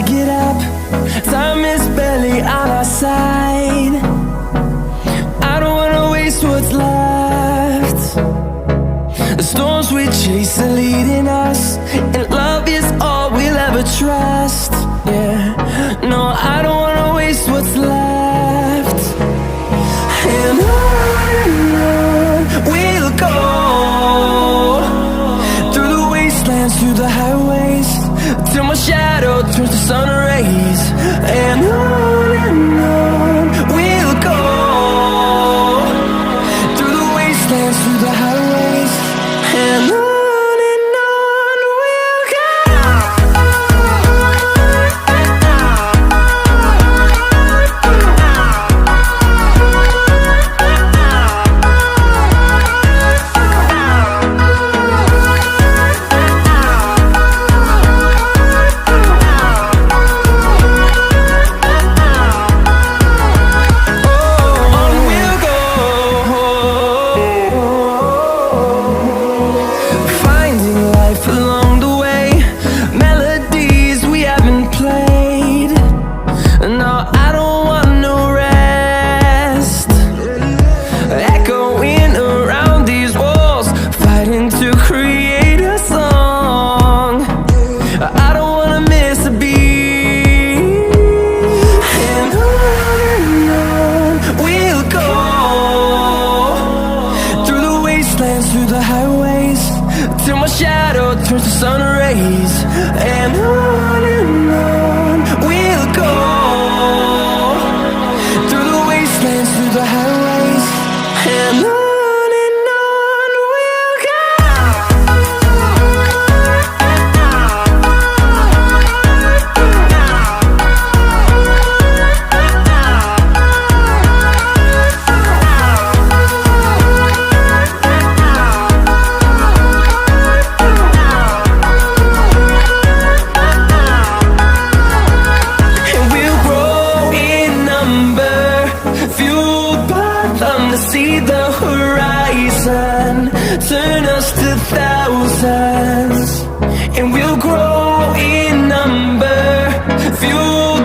get up, time is barely on our side. I don't wanna waste what's left. The storms we chase are leading us, and love is all we'll ever trust. Yeah, no, I don't wanna waste what's left. And on we'll go, through the wastelands, through the highways, till my shadow turns to sun rays. And on we'll go, through the wastelands, through the highways, and on we'll go. Through the highways, till my shadow turns to sun rays. And on we'll go, through the wastelands, through the highways, and on we'll go. See the horizon, turn us to thousands, and we'll grow in number, fueled